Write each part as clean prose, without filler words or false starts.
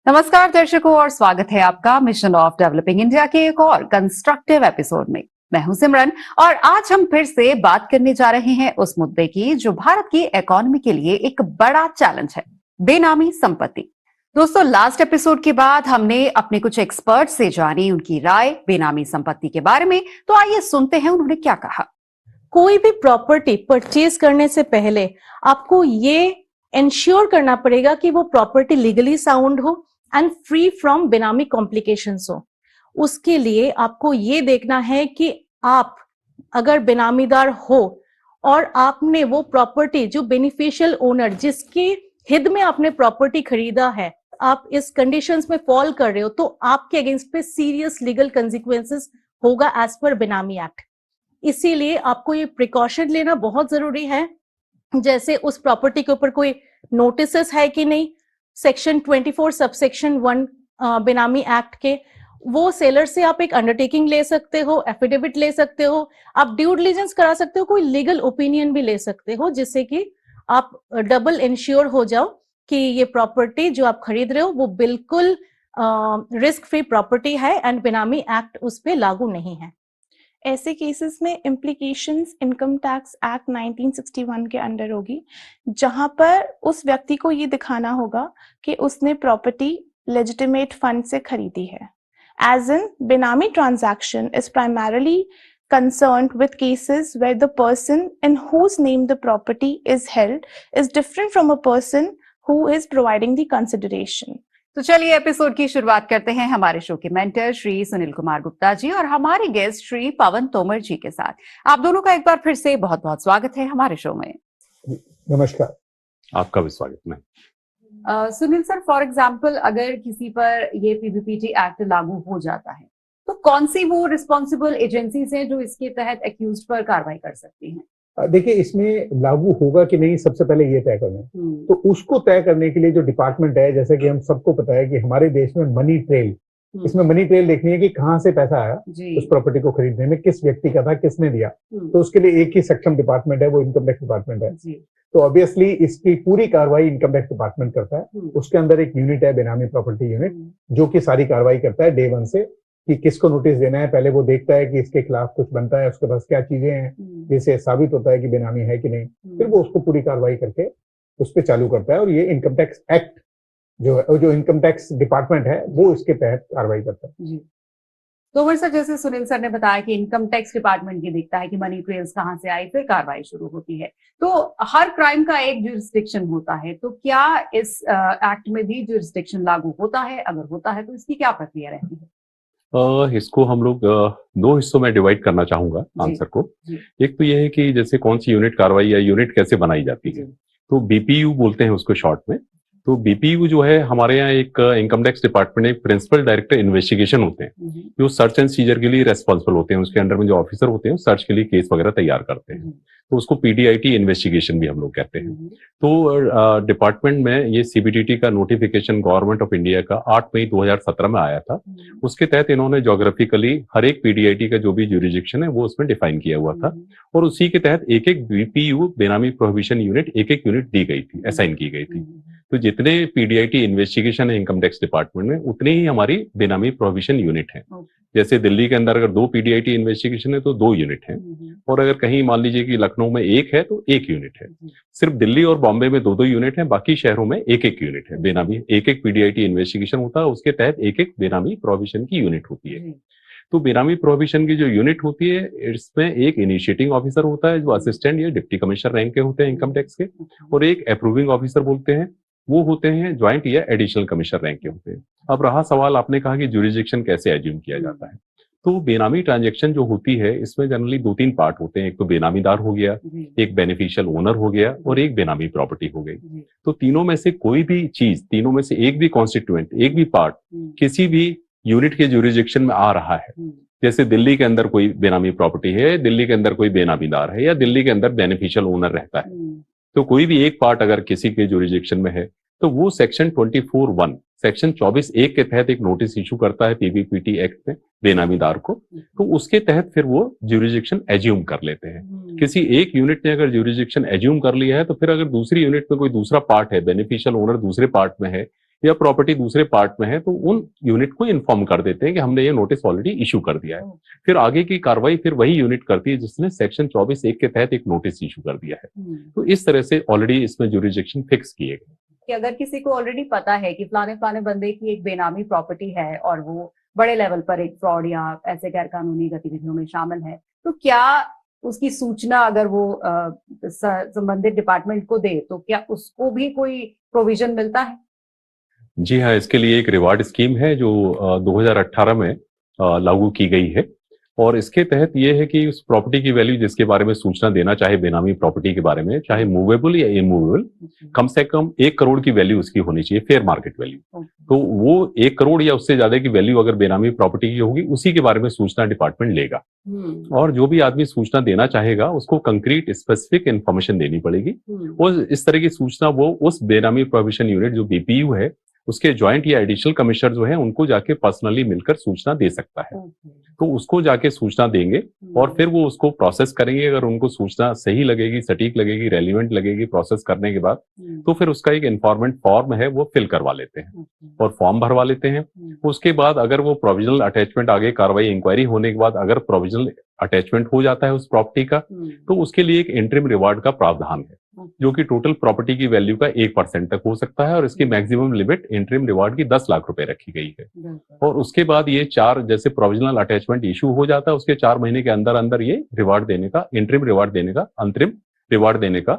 नमस्कार दर्शकों और स्वागत है आपका मिशन ऑफ डेवलपिंग इंडिया के एक और कंस्ट्रक्टिव एपिसोड में। मैं हूं सिमरन और आज हम फिर से बात करने जा रहे हैं उस मुद्दे की जो भारत की इकोनॉमी के लिए एक बड़ा चैलेंज है, बेनामी संपत्ति। दोस्तों, लास्ट एपिसोड के बाद हमने अपने कुछ एक्सपर्ट से जानी उनकी राय बेनामी संपत्ति के बारे में, तो आइए सुनते हैं उन्होंने क्या कहा। कोई भी प्रॉपर्टी परचेज करने से पहले आपको ये इंश्योर करना पड़ेगा कि वो प्रॉपर्टी लीगली साउंड हो एंड फ्री फ्रॉम बेनामी कॉम्प्लिकेशंस हो। उसके लिए आपको ये देखना है कि आप अगर बेनामीदार हो और आपने वो प्रॉपर्टी जो बेनिफिशियल ओनर जिसके हित में आपने प्रॉपर्टी खरीदा है, आप इस कंडीशंस में फॉल कर रहे हो तो आपके अगेंस्ट पे सीरियस लीगल कंसिक्वेंसेस होगा एज पर बेनामी एक्ट। इसीलिए आपको ये प्रिकॉशन लेना बहुत जरूरी है। जैसे उस प्रॉपर्टी के ऊपर कोई नोटिसेस है कि नहीं, सेक्शन 24 सबसेक्शन 1 बेनामी एक्ट के, वो सेलर से आप एक अंडरटेकिंग ले सकते हो, एफिडेविट ले सकते हो, आप ड्यू डिलिजेंस करा सकते हो, कोई लीगल ओपिनियन भी ले सकते हो, जिससे कि आप डबल इंश्योर हो जाओ कि ये प्रॉपर्टी जो आप खरीद रहे हो वो बिल्कुल रिस्क फ्री प्रॉपर्टी है एंड बेनामी एक्ट उस पर लागू नहीं है। ऐसे केसेस में इम्प्लीकेशंस इनकम टैक्स एक्ट 1961 के अंडर होगी, जहां पर उस व्यक्ति को ये दिखाना होगा कि उसने प्रॉपर्टी लेजिटिमेट फंड से खरीदी है। एज इन बेनामी transaction is primarily concerned with cases where the person in whose name the property is held is different from a person who is providing the consideration. तो चलिए episode की शुरुआत करते हैं हमारे शो के मेंटर श्री सुनील कुमार गुप्ता जी और हमारे गेस्ट श्री पवन तोमर जी के साथ। आप दोनों का एक बार फिर से बहुत बहुत स्वागत है हमारे शो में। नमस्कार। आपका भी स्वागत में। सुनील सर, फॉर एग्जाम्पल अगर किसी पर ये पीबीपीटी एक्ट लागू हो जाता है तो कौन सी वो रिस्पॉन्सिबल एजेंसीज हैं जो इसके तहत एक्यूज्ड पर कार्रवाई कर सकती हैं? देखिए, इसमें लागू होगा कि नहीं सबसे पहले ये तय करना है। तो उसको तय करने के लिए जो डिपार्टमेंट है, जैसे कि हम सबको पता है कि हमारे देश में मनी ट्रेल, इसमें मनी ट्रेल देखनी है कि कहाँ से पैसा आया उस प्रॉपर्टी को खरीदने में, किस व्यक्ति का था, किसने दिया। तो उसके लिए एक ही सक्षम डिपार्टमेंट है, वो इनकम टैक्स डिपार्टमेंट है। तो ऑब्वियसली इसकी पूरी कार्रवाई इनकम टैक्स डिपार्टमेंट करता है। उसके अंदर एक यूनिट है, बेनामी प्रॉपर्टी यूनिट, जो कि सारी कार्रवाई करता है डे 1 से कि किसको नोटिस देना है। पहले वो देखता है कि इसके खिलाफ कुछ बनता है, उसके पास क्या चीजें हैं जिससे साबित होता है कि बेनामी है कि नहीं, फिर वो उसको पूरी कार्रवाई करके उस पर चालू करता है। और ये इनकम टैक्स एक्ट जो इनकम टैक्स डिपार्टमेंट है वो इसके तहत कार्रवाई करता है। तो सर, जैसे सुनील सर ने बताया कि इनकम टैक्स डिपार्टमेंट ये देखता है कि मनी ट्रेल्स कहाँ से आई, फिर कार्रवाई शुरू होती है। तो हर क्राइम का एक जुरिस्डिक्शन होता है, तो क्या इस एक्ट में भी जुरिस्डिक्शन लागू होता है? अगर होता है तो इसकी क्या प्रक्रिया रहती है? इसको हम लोग 2 हिस्सों में डिवाइड करना चाहूंगा आंसर को। एक तो यह है कि जैसे कौन सी यूनिट कार्रवाई या यूनिट कैसे बनाई जाती है, तो बीपीयू बोलते हैं उसको शॉर्ट में। तो बीपीयू जो है हमारे यहाँ एक इनकम टैक्स डिपार्टमेंट में प्रिंसिपल डायरेक्टर इन्वेस्टिगेशन होते हैं, जो सर्च एंड सीजर के लिए रेस्पॉन्सिबल होते हैं। उसके अंडर में जो ऑफिसर होते हैं सर्च के लिए केस वगैरह तैयार करते हैं, तो उसको पीडीआईटी इन्वेस्टिगेशन भी हम लोग कहते हैं। तो डिपार्टमेंट में ये सीबीडीटी का नोटिफिकेशन गवर्नमेंट ऑफ इंडिया का 8 मई 2017 में आया था। उसके तहत इन्होंने ज्योग्राफिकली हर एक पीडीआईटी का जो भी ज्यूरिसडिक्शन है वो उसमें डिफाइन किया हुआ था, और उसी के तहत एक एक बीपीयू बेनामी प्रोहिबिशन यूनिट एक यूनिट दी गई थी, असाइन की गई थी। तो जितने पीडीआईटी इन्वेस्टिगेशन है इनकम टैक्स डिपार्टमेंट में, उतने ही हमारी बेनामी प्रोहिबिशन यूनिट है। जैसे दिल्ली के अंदर अगर 2 पीडीआईटी इन्वेस्टिगेशन है तो 2 यूनिट है, और अगर कहीं मान लीजिए कि लखनऊ में 1 है तो 1 यूनिट है। सिर्फ दिल्ली और बॉम्बे में 2 यूनिट है, बाकी शहरों में 1 यूनिट है बेनामी। एक पीडीआईटी इन्वेस्टिगेशन होता है, उसके तहत एक बेनामी प्रोहिबिशन की यूनिट होती है। तो बेनामी प्रोहिबिशन की जो यूनिट होती है, इसमें एक इनिशिएटिंग ऑफिसर होता है जो असिस्टेंट या डिप्टी कमिश्नर रैंक के होते हैं इनकम टैक्स के, और एक अप्रूविंग ऑफिसर बोलते हैं, वो होते हैं ज्वाइंट या एडिशनल कमिश्नर रैंक के होते हैं। अब रहा सवाल, आपने कहा कि ज्यूरिसडिक्शन कैसे एज्यूम किया जाता है। तो बेनामी ट्रांजैक्शन जो होती है इसमें जनरली 2-3 पार्ट होते हैं। एक तो बेनामीदार हो गया, एक बेनिफिशियल ओनर हो गया, और एक बेनामी प्रॉपर्टी हो गई। तो तीनों में से कोई भी चीज, तीनों में से एक भी कॉन्स्टिट्यूएंट, एक भी पार्ट किसी भी यूनिट के ज्यूरिसडिक्शन में आ रहा है, जैसे दिल्ली के अंदर कोई बेनामी प्रॉपर्टी है, दिल्ली के अंदर कोई बेनामीदार है, या दिल्ली के अंदर बेनिफिशियल ओनर रहता है, तो कोई भी एक पार्ट अगर किसी के ज्यूरिसडिक्शन में है तो वो सेक्शन 24(1) सेक्शन 24(1) के तहत एक नोटिस इशू करता है पीबीपीटी एक्ट में बेनामीदार को। तो उसके तहत फिर वो ज्यूरिसडिक्शन एज्यूम कर लेते हैं। किसी एक यूनिट ने अगर ज्यूरिसडिक्शन एज्यूम कर लिया है तो फिर अगर दूसरी यूनिट में कोई दूसरा पार्ट है, बेनिफिशियल ओनर दूसरे पार्ट में है, या प्रॉपर्टी दूसरे पार्ट में है तो उन यूनिट को इन्फॉर्म कर देते हैं कि हमने ये नोटिस ऑलरेडी इशू कर दिया है। फिर आगे की कार्रवाई फिर वही यूनिट करती है जिसने सेक्शन 24(1) के तहत एक नोटिस इशू कर दिया है। तो इस तरह से ऑलरेडी इसमें ज्यूरिसडिक्शन फिक्स किए गए कि अगर किसी को ऑलरेडी पता है कि फलाने फलाने बंदे की एक बेनामी प्रॉपर्टी है और वो बड़े लेवल पर एक फ्रॉड या ऐसे गैर कानूनी गतिविधियों में शामिल है, तो क्या उसकी सूचना अगर वो संबंधित डिपार्टमेंट को दे तो क्या उसको भी कोई प्रोविजन मिलता है? जी हाँ, इसके लिए एक रिवार्ड स्कीम है जो 2018 में लागू की गई है और इसके तहत ये है कि उस प्रॉपर्टी की वैल्यू जिसके बारे में सूचना देना चाहे बेनामी प्रॉपर्टी के बारे में, चाहे मूवेबल या इमूवेबल, कम से कम 1 करोड़ की वैल्यू उसकी होनी चाहिए, फेयर मार्केट वैल्यू। तो वो 1 करोड़ या उससे ज्यादा की वैल्यू अगर बेनामी प्रॉपर्टी की होगी उसी के बारे में सूचना डिपार्टमेंट लेगा। और जो भी आदमी सूचना देना चाहेगा उसको कंक्रीट स्पेसिफिक इन्फॉर्मेशन देनी पड़ेगी और इस तरह की सूचना वो उस बेनामी प्रोहिबिशन यूनिट जो बीपीयू है उसके ज्वाइंट या एडिशनल कमिश्नर जो है उनको जाके पर्सनली मिलकर सूचना दे सकता है। तो उसको जाके सूचना देंगे और फिर वो उसको प्रोसेस करेंगे। अगर उनको सूचना सही लगेगी, सटीक लगेगी, रेलिवेंट लगेगी प्रोसेस करने के बाद, तो फिर उसका एक इन्फॉर्मेंट फॉर्म है वो फिल करवा लेते हैं और फॉर्म भरवा लेते हैं। उसके बाद अगर वो प्रोविजनल अटैचमेंट, आगे कार्रवाई इंक्वायरी होने के बाद अगर प्रोविजनल अटैचमेंट हो जाता है उस प्रॉपर्टी का, तो उसके लिए एक इंटरिम रिवार्ड का प्रावधान है जो कि टोटल प्रॉपर्टी की वैल्यू का 1% तक हो सकता है और इसकी मैक्सिमम लिमिट इंटरिम रिवार्ड की 10 लाख रुपए रखी गई है। और उसके बाद ये जैसे प्रोविजनल अटैचमेंट इशू हो जाता है उसके 4 महीने के अंदर अंदर ये रिवार्ड देने का, इंटरिम रिवार्ड देने का, अंतरिम रिवार्ड देने का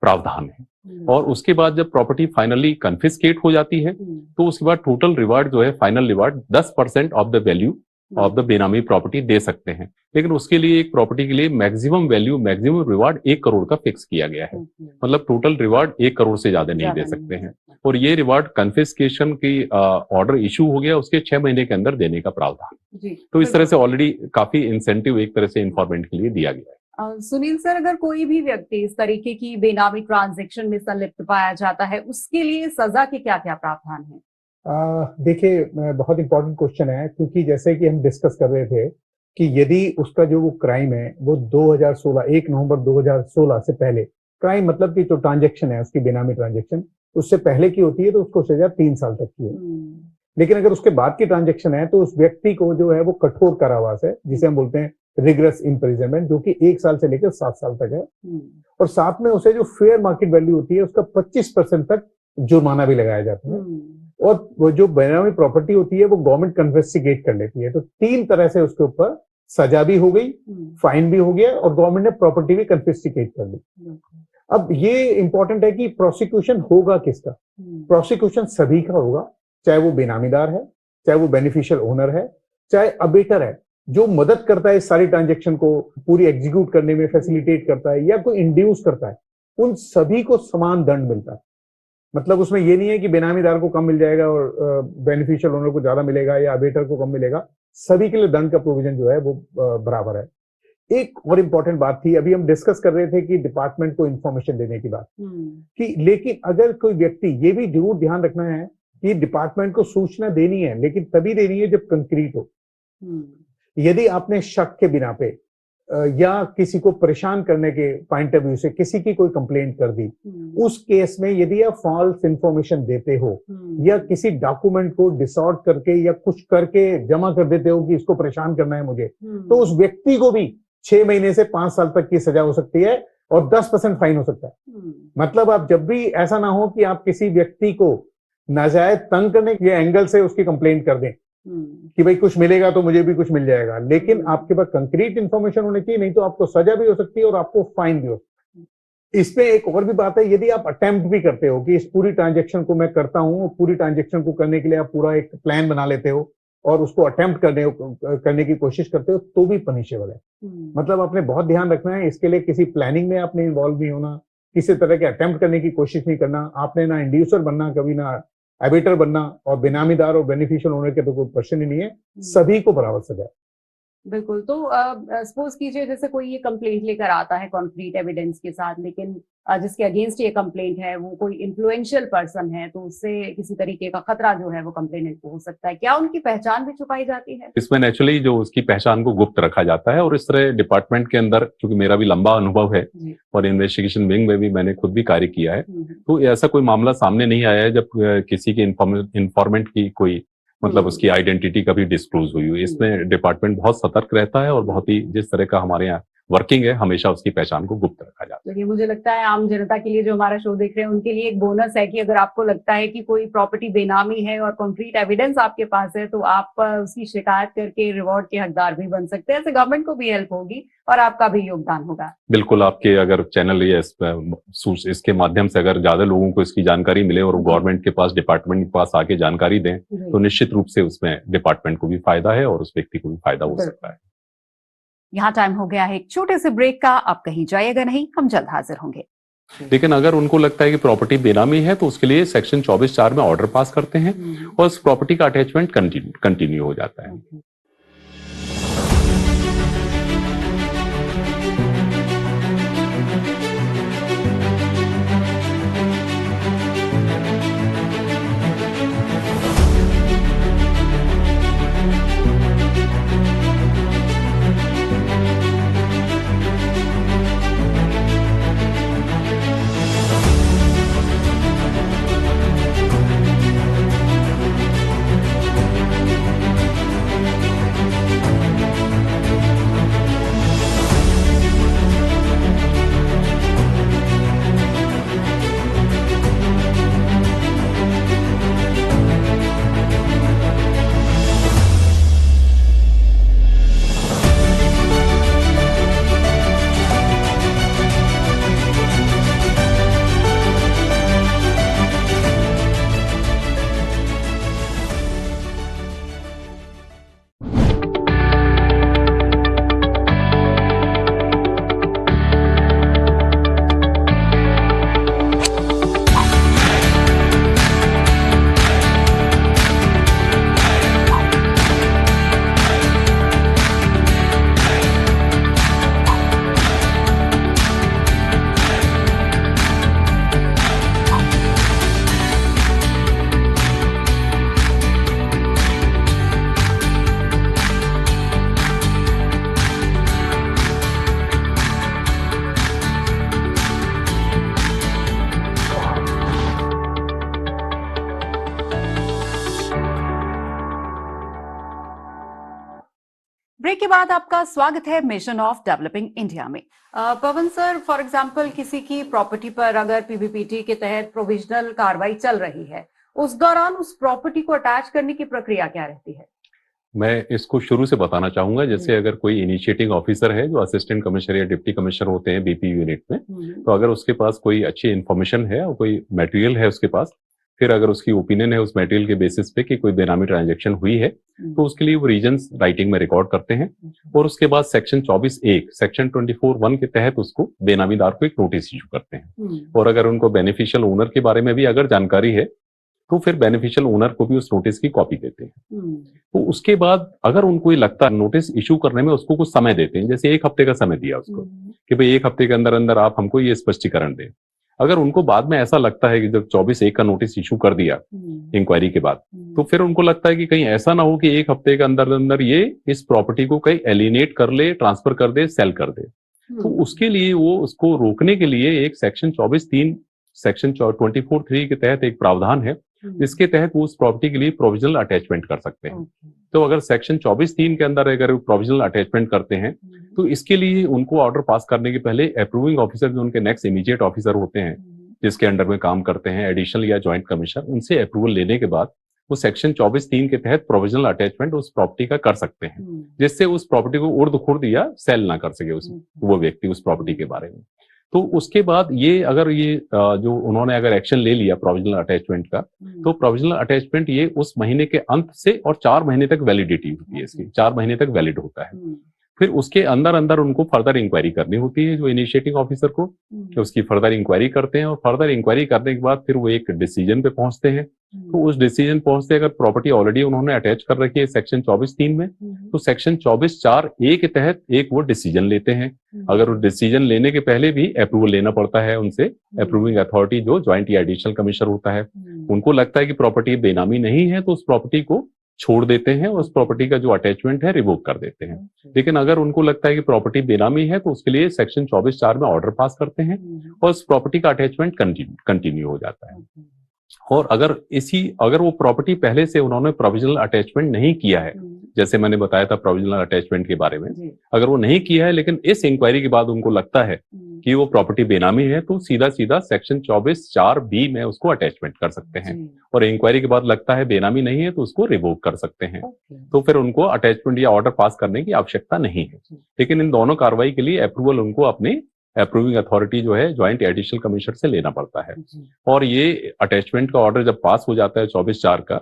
प्रावधान है। और उसके बाद जब प्रॉपर्टी फाइनली कन्फिस्केट हो जाती है तो उसके बाद टोटल रिवार्ड जो है, final reward 10% of the value of the बेनामी प्रॉपर्टी दे सकते हैं। लेकिन उसके लिए एक प्रॉपर्टी के लिए maximum value, maximum reward 1 crore का फिक्स किया गया है। मतलब टोटल रिवार्ड 1 करोड़ से ज्यादा नहीं दे सकते हैं। और ये रिवार्ड कन्फिस्केशन की ऑर्डर इशू हो गया उसके 6 महीने के अंदर देने का प्रावधान। तो इस तरह से ऑलरेडी काफी इंसेंटिव एक तरह से इन्फॉर्मेंट के लिए दिया गया है। सुनील सर, अगर कोई भी व्यक्ति इस तरीके की बेनामी ट्रांजैक्शन में संलिप्त पाया जाता है उसके लिए सजा के क्या क्या प्रावधान है? देखिए, बहुत इंपॉर्टेंट क्वेश्चन है क्योंकि जैसे कि हम डिस्कस कर रहे थे कि यदि उसका जो वो क्राइम है वो 2016 1 नवंबर 2016 से पहले, क्राइम मतलब कि जो ट्रांजैक्शन है उसकी बेनामी ट्रांजैक्शन उससे पहले की होती है तो उसको सजा 3 साल तक की है। लेकिन अगर उसके बाद की ट्रांजैक्शन है तो उस व्यक्ति को जो है वो कठोर कारावास है, जिसे हम बोलते हैं रिग्रेस इम्प्रिजनमेंट, जो कि 1 साल से लेकर 7 साल तक है। और साथ में उसे जो फेयर मार्केट वैल्यू होती है उसका 25% तक जुर्माना भी लगाया जाता है। और वो जो बेनामी प्रॉपर्टी होती है वो गवर्नमेंट कन्फिस्केट कर लेती है। तो 3 तरह से उसके ऊपर सजा भी हो गई, फाइन भी हो गया और गवर्नमेंट ने प्रॉपर्टी भी कन्फिस्केट कर ली। अब ये इंपॉर्टेंट है कि प्रोसिक्यूशन होगा किसका? प्रोसिक्यूशन सभी का होगा, चाहे वो बेनामीदार है, चाहे वो बेनिफिशियल ओनर है, चाहे अबेटर है जो मदद करता है इस सारी ट्रांजेक्शन को पूरी एग्जीक्यूट करने में, फैसिलिटेट करता है या कोई इंड्यूस करता है, उन सभी को समान दंड मिलता है। मतलब उसमें ये नहीं है कि बेनामीदार को कम मिल जाएगा और बेनिफिशियल ओनर को ज्यादा मिलेगा या अबेटर को कम मिलेगा। सभी के लिए दंड का प्रोविजन जो है वो बराबर है। एक और इम्पोर्टेंट बात थी, अभी हम डिस्कस कर रहे थे कि डिपार्टमेंट को इंफॉर्मेशन देने की बात कि, लेकिन अगर कोई व्यक्ति, ये भी जरूर ध्यान रखना है कि डिपार्टमेंट को सूचना देनी है, लेकिन तभी देनी है जब कंक्रीट हो। यदि आपने शक के बिना पे या किसी को परेशान करने के पॉइंट ऑफ व्यू से किसी की कोई कंप्लेंट कर दी, उस केस में यदि आप फॉल्स इंफॉर्मेशन देते हो या किसी डॉक्यूमेंट को डिसऑर्ड करके या कुछ करके जमा कर देते हो कि इसको परेशान करना है मुझे, तो उस व्यक्ति को भी 6 महीने से 5 साल तक की सजा हो सकती है और 10% फाइन हो सकता है। मतलब आप जब भी ऐसा ना हो कि आप किसी व्यक्ति को नाजायज तंग करने के एंगल से उसकी कंप्लेंट कर दें कि भाई कुछ मिलेगा तो मुझे भी कुछ मिल जाएगा, लेकिन आपके पास कंक्रीट इन्फॉर्मेशन होनी चाहिए, नहीं तो आपको सजा भी हो सकती है और आपको फाइन भी हो सकता है। इसमें एक और भी बात है, यदि आप अटेम्प्ट भी करते हो कि इस पूरी ट्रांजेक्शन को मैं करता हूं, पूरी ट्रांजेक्शन को करने के लिए आप पूरा एक प्लान बना लेते हो और उसको अटेम्प्ट करने की कोशिश करते हो, तो भी पनिशेबल है। मतलब आपने बहुत ध्यान रखना है, इसके लिए किसी प्लानिंग में आपने इन्वॉल्व नहीं होना, किसी तरह के अटेम्प्ट करने की कोशिश नहीं करना, आपने ना इंड्यूसर बनना, कभी ना एबेटर बनना, और बेनामीदार और बेनिफिशियल ओनर के तो कोई क्वेश्चन ही नहीं है, सभी को बराबर सजा है। बिल्कुल। तो सपोज कीजिए जैसे कोई ये कंप्लेंट लेकर आता है कॉन्क्रीट एविडेंस के साथ, लेकिन जिसके अगेंस्ट ये कंप्लेंट है वो कोई इन्फ्लुएंशियल पर्सन है, तो उससे किसी तरीके का खतरा जो है वो कंप्लेनेंट को हो सकता है, क्या उनकी पहचान भी छुपाई जाती है? इसमें नेचुरली जो उसकी पहचान को गुप्त रखा जाता है, और इस तरह डिपार्टमेंट के अंदर, क्योंकि मेरा भी लंबा अनुभव है और इन्वेस्टिगेशन विंग में भी मैंने खुद भी कार्य किया है, तो ऐसा कोई मामला सामने नहीं आया है जब किसी के इन्फॉर्मेंट की कोई मतलब उसकी आइडेंटिटी कभी डिस्क्लोज हुई हो। इसमें डिपार्टमेंट बहुत सतर्क रहता है और बहुत ही जिस तरह का हमारे यहाँ वर्किंग है, हमेशा उसकी पहचान को गुप्त रखा जाता है। तो ये मुझे लगता है आम जनता के लिए जो हमारा शो देख रहे हैं उनके लिए एक बोनस है कि अगर आपको लगता है कि कोई प्रॉपर्टी बेनामी है और कंक्रीट एविडेंस आपके पास है, तो आप उसकी शिकायत करके रिवॉर्ड के हकदार भी बन सकते हैं। ऐसे गवर्नमेंट को भी हेल्प होगी और आपका भी योगदान होगा। बिल्कुल, आपके अगर चैनल या इसके माध्यम से अगर ज्यादा लोगों को इसकी जानकारी मिले और गवर्नमेंट के पास, डिपार्टमेंट के पास आके जानकारी दें, तो निश्चित रूप से उसमें डिपार्टमेंट को भी फायदा है और उस व्यक्ति को भी फायदा हो सकता है। यहाँ टाइम हो गया है एक छोटे से ब्रेक का, आप कहीं जाइएगा नहीं, हम जल्द हाजिर होंगे। लेकिन अगर उनको लगता है कि प्रॉपर्टी बेनामी है, तो उसके लिए सेक्शन 24(4) में ऑर्डर पास करते हैं और उस प्रॉपर्टी का अटैचमेंट कंटिन्यू हो जाता है। ब्रेक के बाद आपका स्वागत है मिशन ऑफ डेवलपिंग इंडिया में। पवन सर, फॉर एग्जांपल किसी की प्रॉपर्टी पर अगर पीबीपीटी के तहत प्रोविजनल कार्रवाई चल रही है, उस दौरान उस प्रॉपर्टी को अटैच करने की प्रक्रिया क्या रहती है? मैं इसको शुरू से बताना चाहूंगा। जैसे अगर कोई इनिशिएटिंग ऑफिसर है जो असिस्टेंट कमिश्नर या डिप्टी कमिश्नर होते हैं बीपी यूनिट में, तो अगर उसके पास कोई अच्छी इन्फॉर्मेशन है और कोई मटेरियल है उसके पास, फिर अगर उसकी ओपिनियन है उस मटेरियल के बेसिस पे कि कोई बेनामी ट्रांजैक्शन हुई है, तो उसके लिए वो रीजन्स राइटिंग में रिकॉर्ड करते हैं और उसके बाद सेक्शन 24(1) सेक्शन 24(1) के तहत उसको बेनामीदार को एक नोटिस इशू करते हैं। और अगर उनको बेनिफिशियल ओनर के बारे में भी अगर जानकारी है, तो फिर बेनिफिशियल ओनर को भी उस नोटिस की कॉपी देते हैं। तो उसके बाद अगर उनको लगता है नोटिस इशू करने में, उसको कुछ समय देते हैं, जैसे 1 हफ्ते का समय दिया उसको कि भाई 1 हफ्ते के अंदर अंदर आप हमको ये स्पष्टीकरण दें। अगर उनको बाद में ऐसा लगता है कि जब 24(1) का नोटिस इशू कर दिया इंक्वायरी के बाद, तो फिर उनको लगता है कि कहीं ऐसा ना हो कि 1 हफ्ते के अंदर अंदर ये इस प्रॉपर्टी को कहीं एलिनेट कर ले, ट्रांसफर कर दे, सेल कर दे, तो उसके लिए वो उसको रोकने के लिए एक सेक्शन 24(3) सेक्शन 24(3) के तहत एक प्रावधान है, जिसके तहत वो उस प्रॉपर्टी के लिए प्रोविजनल अटैचमेंट कर सकते हैं। तो अगर सेक्शन 24(3) के अंदर अगर प्रोविजनल अटैचमेंट करते हैं, तो इसके लिए उनको ऑर्डर पास करने के पहले अप्रूविंग ऑफिसर जो उनके नेक्स्ट इमीडिएट ऑफिसर होते हैं, जिसके अंडर में काम करते हैं, एडिशनल या ज्वाइंट कमिश्नर, उनसे अप्रूवल लेने के बाद वो सेक्शन 24(3) के तहत प्रोविजनल अटैचमेंट उस प्रॉपर्टी का कर सकते हैं, जिससे उस प्रॉपर्टी को उर्द-खुर्द या सेल ना कर सके वो व्यक्ति उस प्रॉपर्टी के बारे में। तो उसके बाद ये अगर ये जो उन्होंने अगर एक्शन ले लिया प्रोविजनल अटैचमेंट का, तो प्रोविजनल अटैचमेंट ये उस महीने के अंत से और 4 महीने तक वैलिडिटी होती है इसकी, 4 महीने तक वैलिड होता है। फिर उसके अंदर अंदर उनको फर्दर इंक्वायरी करनी होती है जो इनिशिएटिंग ऑफिसर को, कि उसकी फर्दर इंक्वायरी करते हैं और फर्दर इंक्वायरी करने के बाद फिर वो एक डिसीजन पे पहुंचते हैं। तो उस डिसीजन पहुंचते अगर प्रॉपर्टी ऑलरेडी उन्होंने अटैच कर रखी है सेक्शन 24(3) में, तो सेक्शन 24(4)(a) के तहत एक वो डिसीजन लेते हैं। अगर वो डिसीजन लेने के पहले भी अप्रूवल लेना पड़ता है उनसे, अप्रूविंग अथॉरिटी जो ज्वाइंट या एडिशनल कमिश्नर होता है, उनको लगता है कि प्रॉपर्टी बेनामी नहीं है तो उस प्रॉपर्टी को छोड़ देते हैं, उस प्रॉपर्टी का जो अटैचमेंट है रिवोक कर देते हैं। लेकिन अगर उनको लगता है कि प्रॉपर्टी बेनामी है तो उसके लिए सेक्शन 24(4) में ऑर्डर पास करते हैं और उस प्रॉपर्टी का अटैचमेंट कंटिन्यू हो जाता है। और अगर वो प्रॉपर्टी पहले से उन्होंने प्रोविजनल अटैचमेंट नहीं किया है, जैसे मैंने बताया था प्रोविजनल अटैचमेंट के बारे में, अगर वो नहीं किया है लेकिन इस इंक्वायरी के बाद उनको लगता है कि वो प्रॉपर्टी बेनामी है तो सीधा सीधा सेक्शन 24(4)(b) में उसको अटैचमेंट कर सकते हैं। और इंक्वायरी के बाद लगता है बेनामी नहीं है तो उसको रिवोक कर सकते हैं। तो फिर उनको अटैचमेंट या ऑर्डर पास करने की आवश्यकता नहीं है। लेकिन इन दोनों कार्रवाई के लिए अप्रूवल उनको अपने अप्रूविंग अथॉरिटी जो है ज्वाइंट एडिशनल कमिश्नर से लेना पड़ता है। और ये अटैचमेंट का ऑर्डर जब पास हो जाता है 24(4) का,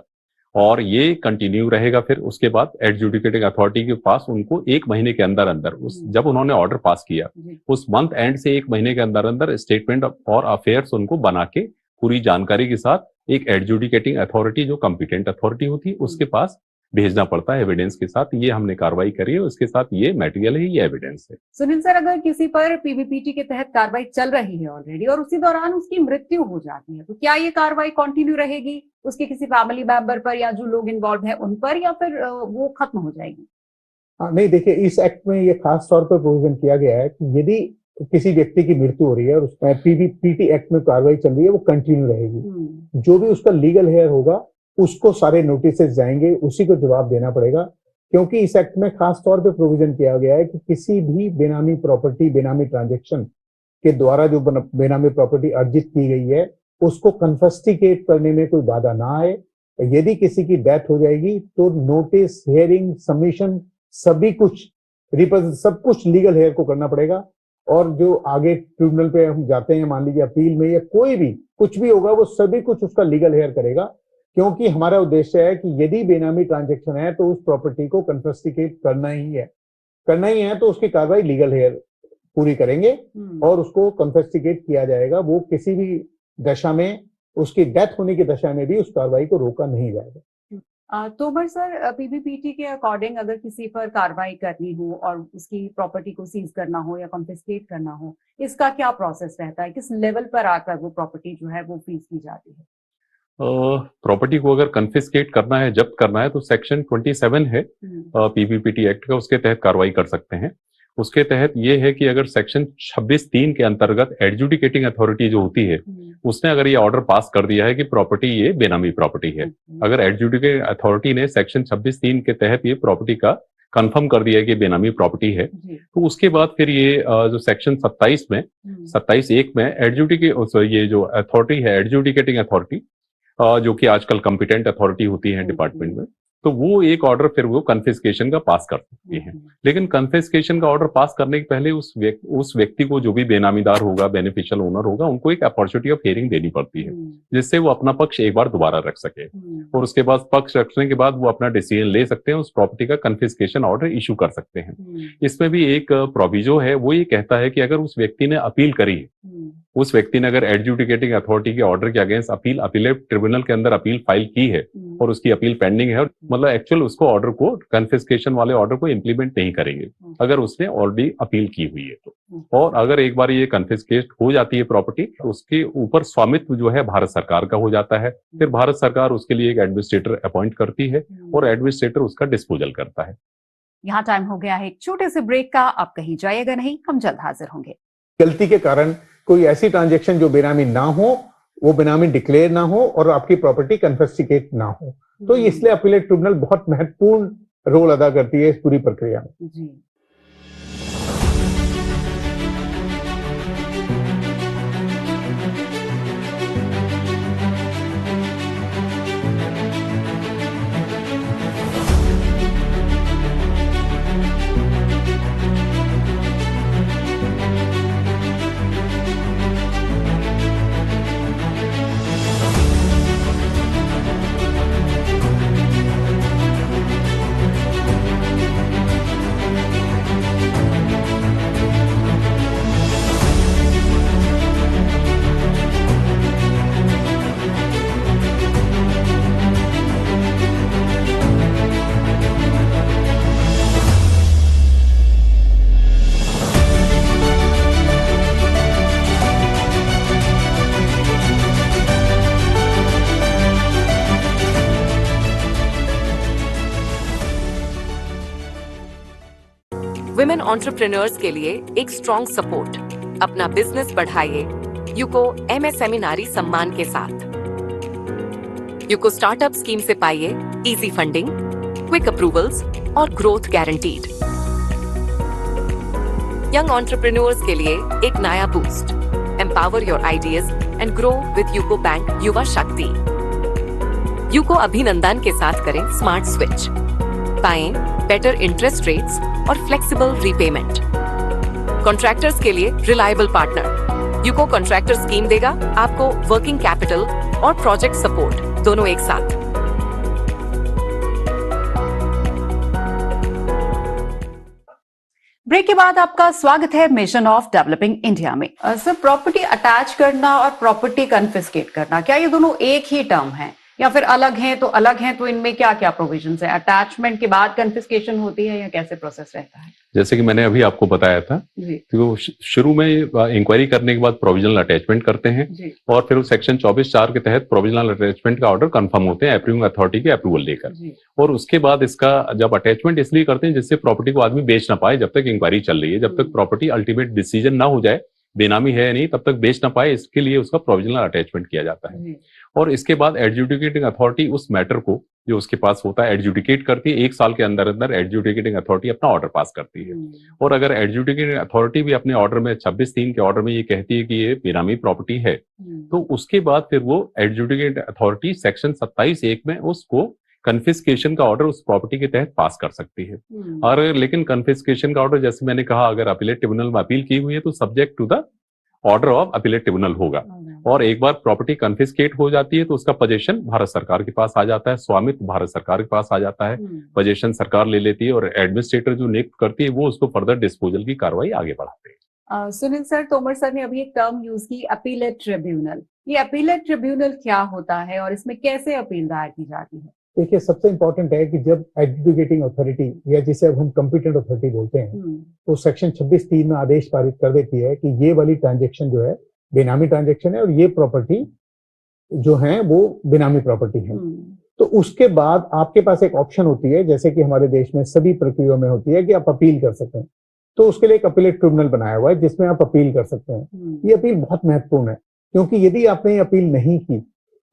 और ये कंटिन्यू रहेगा, फिर उसके बाद एडजुडिकेटिंग अथॉरिटी के पास उनको 1 महीने के अंदर अंदर जब उन्होंने ऑर्डर पास किया उस मंथ एंड से 1 महीने के अंदर अंदर स्टेटमेंट और अफेयर्स उनको बना के पूरी जानकारी के साथ एक एडजुडिकेटिंग अथॉरिटी जो कॉम्पिटेंट अथॉरिटी होती है उसके पास भेजना पड़ता है एविडेंस के साथ। ये हमने कार्रवाई करी है, उसके साथ ये मटेरियल है, ये एविडेंस है। सुनील सर, अगर किसी पर पीवीपीटी के तहत कार्रवाई चल रही है ऑलरेडी और उसी दौरान उसकी मृत्यु हो जाती है, तो क्या ये कार्रवाई कंटिन्यू रहेगी उसके किसी फैमिली मेंबर पर या जो लोग इन्वॉल्व है उन पर, या फिर वो खत्म हो जाएगी? नहीं, देखिए इस एक्ट में ये खास तौर पर प्रोविजन किया गया है कि यदि किसी व्यक्ति की मृत्यु हो रही है और उसमें पीवीपीटी एक्ट में कार्रवाई चल रही है वो कंटिन्यू रहेगी। जो भी उसका लीगल हेयर होगा उसको सारे नोटिसेस जाएंगे, उसी को जवाब देना पड़ेगा। क्योंकि इस एक्ट में खास तौर पे प्रोविजन किया गया है कि किसी भी बेनामी प्रॉपर्टी, बेनामी ट्रांजैक्शन के द्वारा जो बेनामी प्रॉपर्टी अर्जित की गई है उसको कन्फिस्केट करने में कोई बाधा ना आए। यदि किसी की डेथ हो जाएगी तो नोटिस, हियरिंग, सबमिशन, सभी कुछ सब कुछ लीगल हेयर को करना पड़ेगा। और जो आगे ट्रिब्यूनल पे हम जाते हैं, मान लीजिए अपील में या कोई भी कुछ भी होगा, वो सभी कुछ उसका लीगल हेयर करेगा। क्योंकि हमारा उद्देश्य है कि यदि बेनामी ट्रांजैक्शन है तो उस प्रॉपर्टी को कन्फिस्केट करना ही है तो उसकी कार्रवाई लीगल हेयर पूरी करेंगे और उसको कन्फिस्केट किया जाएगा। वो किसी भी दशा में, उसकी डेथ होने की दशा में भी उस कार्रवाई को रोका नहीं जाएगा। तोमर सर, पीवीपीटी के अकॉर्डिंग अगर किसी पर कार्रवाई करनी हो और उसकी प्रॉपर्टी को सीज करना हो या कॉन्फिस्केट करना हो, इसका क्या प्रोसेस रहता है? किस लेवल पर आकर वो प्रॉपर्टी जो है वो फ्रीज की जाती है? प्रॉपर्टी को अगर कन्फिस्केट करना है, जब्त करना है, तो सेक्शन 27 है पीवीपीटी एक्ट का, उसके तहत कार्रवाई कर सकते हैं। उसके तहत ये है कि अगर सेक्शन 26(3) के अंतर्गत एडजुडिकेटिंग अथॉरिटी जो होती है उसने अगर ये ऑर्डर पास कर दिया है कि प्रॉपर्टी ये बेनामी प्रॉपर्टी है, अगर एडजुडिकेटिंग अथॉरिटी ने सेक्शन 26(3) के तहत ये प्रॉपर्टी का कंफर्म कर दिया है कि बेनामी प्रॉपर्टी है, तो उसके बाद फिर ये जो सेक्शन 27(1) में ये जो अथॉरिटी है एडजुडिकेटिंग अथॉरिटी, जो कि आजकल कॉम्पिटेंट अथॉरिटी होती है डिपार्टमेंट में, तो वो एक ऑर्डर फिर वो कन्फिस्केशन का पास कर सकती है। लेकिन कन्फिस्केशन का ऑर्डर पास करने के पहले उस व्यक्ति को, जो भी बेनामीदार होगा, बेनिफिशियल ओनर होगा, उनको एक अपॉर्चुनिटी ऑफ हियरिंग देनी पड़ती है जिससे वो अपना पक्ष एक बार दोबारा रख सके और उसके बाद पक्ष रखने के बाद वो अपना डिसीजन ले सकते हैं, उस प्रॉपर्टी का कन्फिस्केशन ऑर्डर इशू कर सकते हैं। इसमें भी एक प्रोविजो है, वो ये कहता है कि अगर उस व्यक्ति ने अपील करी, उस व्यक्ति ने अगर एडजुडिकेटिंग अथॉरिटी के ऑर्डर के अगेंस्ट अपीलेट ट्रिब्यूनल के अंदर अपील फाइल की है और उसकी अपील पेंडिंग है, मतलब एक्चुअल उसको ऑर्डर को, कन्फिस्केशन वाले ऑर्डर को इम्प्लीमेंट नहीं करेंगे अगर उसने ऑलरेडी अपील की हुई है तो। और अगर एक बार ये कन्फिस्केट हो जाती है प्रॉपर्टी, उसके ऊपर स्वामित्व जो है भारत सरकार का हो जाता है। फिर भारत सरकार उसके लिए एक एडमिनिस्ट्रेटर अपॉइंट करती है और एडमिनिस्ट्रेटर उसका डिस्पोजल करता है। यहाँ टाइम हो गया है एक छोटे से ब्रेक का, आप कहीं जाइएगा नहीं, हम जल्द हाजिर होंगे। गलती के कारण कोई ऐसी ट्रांजैक्शन जो बेनामी ना हो, वो बेनामी डिक्लेयर ना हो और आपकी प्रॉपर्टी कन्फिस्केट ना हो, तो इसलिए अपीलेट ट्रिब्यूनल बहुत महत्वपूर्ण रोल अदा करती है इस पूरी प्रक्रिया में। जी। विमेन एंटरप्रेन्योर्स के लिए एक स्ट्रॉन्ग सपोर्ट। अपना बिजनेस बढ़ाइए यूको एमएसएमई नारी सम्मान के साथ। यूको स्टार्टअप स्कीम से पाइए इजी फंडिंग, क्विक अप्रूवल्स और ग्रोथ गारंटीड। यंग एंटरप्रेन्योर्स के लिए एक नया boost. Empower your ideas and grow with UCO bank युवा शक्ति। यूको अभिनंदन के साथ करें स्मार्ट स्विच। पाएं बेटर इंटरेस्ट रेट्स और फ्लेक्सिबल रीपेमेंट। कॉन्ट्रैक्टर्स के लिए reliable partner. UCO contractor scheme देगा आपको वर्किंग कैपिटल और प्रोजेक्ट सपोर्ट दोनों एक साथ। ब्रेक के बाद आपका स्वागत है मिशन ऑफ डेवलपिंग इंडिया में। सर, प्रॉपर्टी अटैच करना और प्रॉपर्टी कन्फिस्केट करना, क्या ये दोनों एक ही टर्म है या फिर अलग हैं? तो अलग हैं तो इनमें क्या क्या प्रोविजंस है? अटैचमेंट के बाद कन्फिस्केशन होती है या कैसे प्रोसेस रहता है? जैसे कि मैंने अभी आपको बताया था तो शुरू में इंक्वायरी करने के बाद प्रोविजनल अटैचमेंट करते हैं और फिर सेक्शन 24(4) के तहत प्रोविजनल अटैचमेंट का ऑर्डर कंफर्म होते हैं अप्रूविंग अथॉरिटी के अप्रूवल लेकर। और उसके बाद इसका जब अटैचमेंट इसलिए करते हैं जिससे प्रॉपर्टी को आदमी बेच ना पाए जब तक इंक्वायरी चल रही है, जब तक प्रॉपर्टी अल्टीमेट डिसीजन ना हो जाए बेनामी है या नहीं तब तक बेच ना पाए, इसके लिए उसका प्रोविजनल अटैचमेंट किया जाता है। और इसके बाद एडजुडिकेटिंग अथॉरिटी उस मैटर को जो उसके पास होता है एडजुडिकेट करती है। 1 साल के अंदर अंदर एडजुडिकेटिंग अथॉरिटी अपना ऑर्डर पास करती है। और अगर एडजुडिकेटिंग अथॉरिटी भी अपने ऑर्डर में 26(3) के ऑर्डर में ये कहती है कि ये बेनामी प्रॉपर्टी है, तो उसके बाद फिर वो एडजुडिकेटिंग अथॉरिटी सेक्शन 27(1) में उसको कन्फिस्केशन का ऑर्डर उस प्रॉपर्टी के तहत पास कर सकती है। और लेकिन कन्फिस्केशन का ऑर्डर जैसे मैंने कहा अगर अपीलेट ट्रिब्यूनल में अपील की हुई है तो subject to the order of appellate tribunal होगा। और एक बार प्रॉपर्टी कन्फिस्केट हो जाती है तो उसका पोजेशन भारत सरकार के पास आ जाता है, स्वामित्व भारत सरकार के पास आ जाता है, पोजेशन सरकार ले लेती है और एडमिनिस्ट्रेटर जो नियुक्त करती है वो उसको फर्दर डिस्पोजल की कार्रवाई आगे बढ़ाते हैं। सुनील सर, तोमर सर ने अभी एक टर्म यूज की अपीलेट ट्रिब्यूनल। ये अपीलेट ट्रिब्यूनल क्या होता है और इसमें कैसे अपील दायर की जाती है? देखिए, सबसे इंपॉर्टेंट है कि जब एडजुडिकेटिंग अथॉरिटी या जिसे अब हम कॉम्पिटेंट अथॉरिटी बोलते हैं तो सेक्शन 26(3) में आदेश पारित कर देती है कि ये वाली ट्रांजेक्शन जो है बेनामी ट्रांजेक्शन है और ये प्रॉपर्टी जो है वो बेनामी प्रॉपर्टी है। तो उसके बाद आपके पास एक ऑप्शन होती है, जैसे कि हमारे देश में सभी प्रक्रियाओं में होती है कि आप अपील कर सकते हैं। तो उसके लिए एक अपीलेट ट्रिब्यूनल बनाया हुआ है जिसमें आप अपील कर सकते हैं। ये अपील बहुत महत्वपूर्ण है क्योंकि यदि आपने अपील नहीं की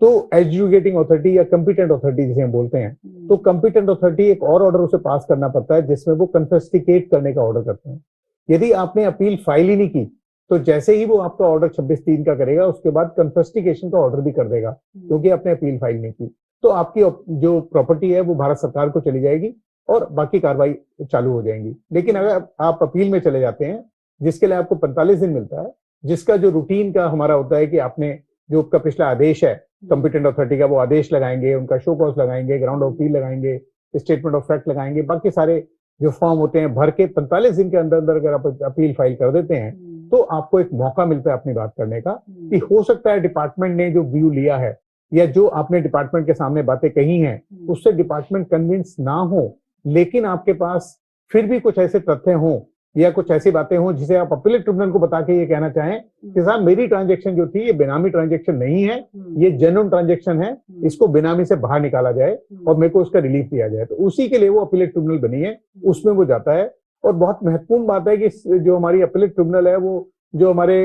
तो एडजुडिकेटिंग अथॉरिटी या कॉम्पिटेंट अथॉरिटी जिसे हम बोलते हैं, तो कॉम्पिटेंट अथॉरिटी एक और ऑर्डर उसे पास करना पड़ता है जिसमें वो कन्फिस्केट करने का ऑर्डर करते हैं। यदि आपने अपील फाइल ही नहीं की तो जैसे ही वो आपका ऑर्डर 26(3) का करेगा उसके बाद कन्फिस्केशन का ऑर्डर भी कर देगा क्योंकि आपने अपील फाइल नहीं की। तो आपकी जो प्रॉपर्टी है वो भारत सरकार को चली जाएगी और बाकी कार्रवाई चालू हो जाएंगी। लेकिन अगर आप अपील में चले जाते हैं जिसके लिए आपको 45 दिन मिलता है, जिसका जो रूटीन का हमारा होता है कि आपने जो आपका पिछला आदेश है कॉम्पिटेंट अथॉरिटी का वो आदेश लगाएंगे, उनका शो कॉज लगाएंगे, ग्राउंड ऑफ अपील लगाएंगे, स्टेटमेंट ऑफ फैक्ट लगाएंगे, बाकी सारे जो फॉर्म होते हैं भर के 45 दिन के अंदर अंदर अगर आप अपील फाइल कर देते हैं तो आपको एक मौका मिलता है अपनी बात करने का कि हो सकता है डिपार्टमेंट ने जो व्यू लिया है या जो आपने डिपार्टमेंट के सामने बातें कही हैं उससे डिपार्टमेंट कन्विंस ना हो, लेकिन आपके पास फिर भी कुछ ऐसे तथ्य हों या कुछ ऐसी बातें हों जिसे आप अपीलेट ट्रिब्यूनल को बता के ये कहना चाहें कि साहब मेरी ट्रांजेक्शन जो थी ये बेनामी ट्रांजेक्शन नहीं है, ये जेन्युइन ट्रांजेक्शन है, इसको बेनामी से बाहर निकाला जाए और मेरे को उसका रिलीफ दिया जाए। तो उसी के लिए वो अपीलेट ट्रिब्यूनल बनी है, उसमें वो जाता है। और बहुत महत्वपूर्ण बात है कि जो हमारी अपीलेट ट्रिब्यूनल है वो जो हमारे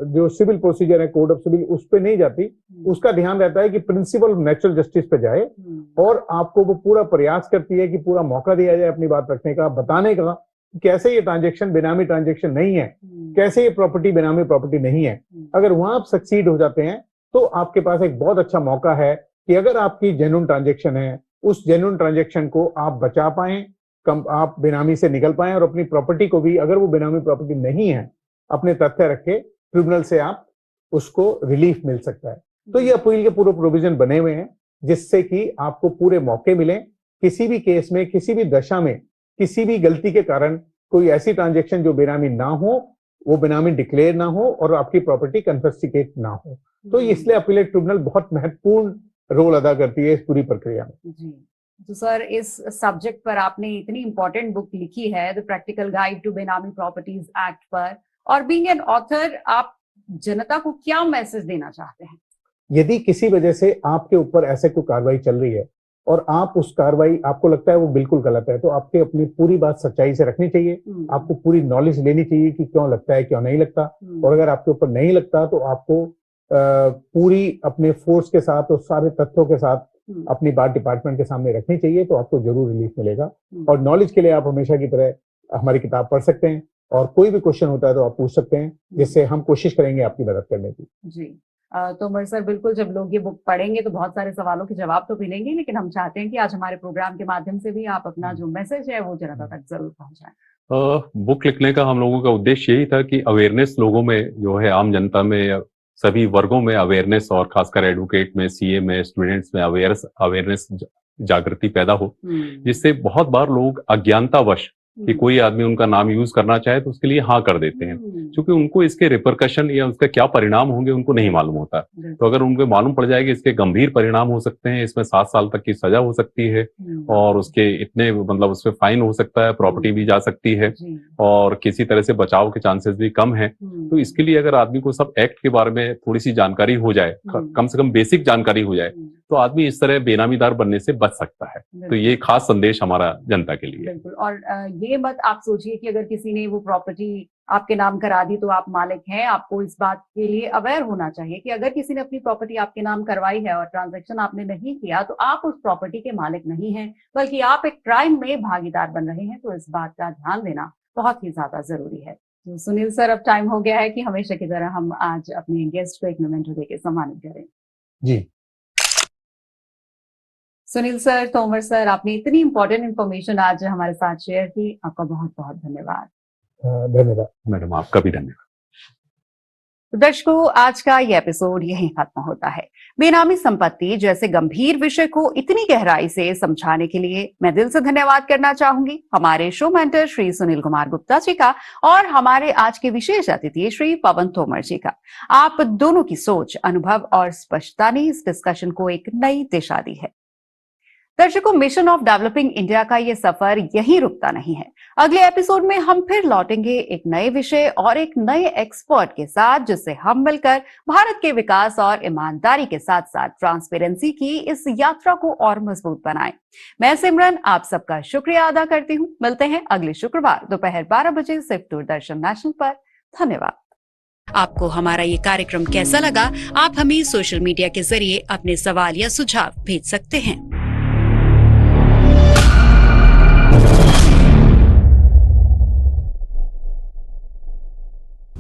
जो सिविल प्रोसीजर है कोड ऑफ सिविल उस पर नहीं जाती, उसका ध्यान रहता है कि प्रिंसिपल ऑफ नेचुरल जस्टिस पे जाए और आपको वो पूरा प्रयास करती है कि पूरा मौका दिया जाए अपनी बात रखने का, बताने का कैसे ये ट्रांजेक्शन बेनामी ट्रांजेक्शन नहीं है, कैसे ये प्रॉपर्टी बेनामी प्रॉपर्टी नहीं है। अगर वहां आप सक्सीड हो जाते हैं तो आपके पास एक बहुत अच्छा मौका है कि अगर आपकी जेन्युइन ट्रांजेक्शन है उस जेन्युइन ट्रांजेक्शन को आप बचा पाएं, आप बेनामी से निकल पाएं और अपनी प्रॉपर्टी को भी, अगर वो बेनामी प्रॉपर्टी नहीं है, अपने तथ्य रखे ट्रिब्यूनल से आप उसको रिलीफ मिल सकता है। तो ये अपील के पूरे प्रोविजन बने हुए हैं जिससे कि आपको पूरे मौके मिले किसी भी केस में, किसी भी दशा में, किसी भी गलती के कारण कोई ऐसी ट्रांजेक्शन जो बेनामी ना हो, वो बेनामी डिक्लेयर ना हो और आपकी प्रॉपर्टी कन्फिस्केट ना हो। तो इसलिए अपीलेट ट्रिब्यूनल बहुत महत्वपूर्ण रोल अदा करती है इस पूरी प्रक्रिया में। जी, तो सर इस सब्जेक्ट पर आपने इतनी इंपॉर्टेंट बुक लिखी है द प्रैक्टिकल गाइड टू बेनामी प्रॉपर्टीज एक्ट पर, और बीइंग एन ऑथर आप जनता को क्या मैसेज देना चाहते हैं? यदि किसी वजह से आपके ऊपर ऐसे कोई कार्रवाई चल रही है और आप उस कार्रवाई आपको लगता है वो बिल्कुल गलत है, तो आपके अपनी पूरी बात सच्चाई से रखनी चाहिए। आपको पूरी नॉलेज लेनी चाहिए कि क्यों लगता है, क्यों नहीं लगता। और अगर आपके ऊपर नहीं लगता तो आपको पूरी अपने फोर्स के साथ और सारे तथ्यों के साथ अपनी बात डिपार्टमेंट के सामने रखनी चाहिए, तो आपको जरूर रिलीफ मिलेगा। और नॉलेज के लिए आप हमेशा की तरह हमारी किताब पढ़ सकते हैं, और कोई भी क्वेश्चन होता है तो आप पूछ सकते हैं, जिससे हम कोशिश करेंगे आपकी मदद करने की। जी तोमर सर, बिल्कुल, जब लोग ये बुक पढ़ेंगे तो बहुत सारे सवालों के जवाब तो मिलेंगे, लेकिन हम चाहते हैं कि आज हमारे प्रोग्राम के माध्यम से भी आप अपना जो मैसेज है वो जनता तक जरूर पहुंचाएं। बुक लिखने का हम लोगों का उद्देश्य यही था कि अवेयरनेस लोगों में जो है, आम जनता में, सभी वर्गों में अवेयरनेस, और खासकर एडवोकेट में, सीए में, स्टूडेंट्स में अवेयरनेस जागृति पैदा हो, जिससे बहुत बार लोग अज्ञानतावश कि कोई आदमी उनका नाम यूज करना चाहे तो उसके लिए हाँ कर देते हैं, क्योंकि उनको इसके रिपरकशन या उसका क्या परिणाम होंगे उनको नहीं मालूम होता। तो अगर उनको मालूम पड़ जाए कि इसके गंभीर परिणाम हो सकते हैं, इसमें 7 साल तक की सजा हो सकती है, और उसके इतने मतलब उसमें फाइन हो सकता है, प्रॉपर्टी भी जा सकती है, और किसी तरह से बचाव के चांसेस भी कम है, तो इसके लिए अगर आदमी को सब एक्ट के बारे में थोड़ी सी जानकारी हो जाए, कम से कम बेसिक जानकारी हो जाए, तो आदमी इस तरह बेनामीदार बनने से बच सकता है। तो ये खास संदेश हमारा जनता के लिए। बिल्कुल। और ये मत आप सोचिए कि अगर किसी ने वो प्रॉपर्टी आपके नाम करा दी तो आप मालिक हैं। आपको इस बात के लिए अवेयर होना चाहिए कि अगर किसी ने अपनी प्रॉपर्टी आपके नाम करवाई है और ट्रांजैक्शन आपने नहीं किया, तो आप उस प्रॉपर्टी के मालिक नहीं हैं, बल्कि आप एक क्राइम में भागीदार बन रहे हैं। तो इस बात का ध्यान देना बहुत ही ज्यादा जरूरी है। तो सुनील सर, अब टाइम हो गया है कि हमेशा की तरह हम आज अपने गेस्ट को एक मोमेंटो देके सम्मानित करें। जी सुनील सर, तोमर सर, आपने इतनी इंपॉर्टेंट इन्फॉर्मेशन आज हमारे साथ शेयर की, आपका बहुत बहुत धन्यवाद। धन्यवाद मैडम, आपका भी धन्यवाद। दर्शकों, आज का ये एपिसोड यहीं खत्म होता है। बेनामी संपत्ति जैसे गंभीर विषय को इतनी गहराई से समझाने के लिए मैं दिल से धन्यवाद करना चाहूंगी हमारे शो मेंटर श्री सुनील कुमार गुप्ता जी का, और हमारे आज के विशेष अतिथि श्री पवन तोमर जी का। आप दोनों की सोच, अनुभव और स्पष्टता ने इस डिस्कशन को एक नई दिशा दी है। दर्शकों, मिशन ऑफ डेवलपिंग इंडिया का ये सफर यहीं रुकता नहीं है। अगले एपिसोड में हम फिर लौटेंगे एक नए विषय और एक नए एक्सपर्ट के साथ, जिससे हम मिलकर भारत के विकास और ईमानदारी के साथ साथ ट्रांसपेरेंसी की इस यात्रा को और मजबूत बनाएं। मैं सिमरन आप सबका शुक्रिया अदा करती हूँ। मिलते हैं अगले शुक्रवार दोपहर 12 बजे सिर्फ दूरदर्शन नेशनल पर। धन्यवाद। आपको हमारा ये कार्यक्रम कैसा लगा? आप हमें सोशल मीडिया के जरिए अपने सवाल या सुझाव भेज सकते हैं।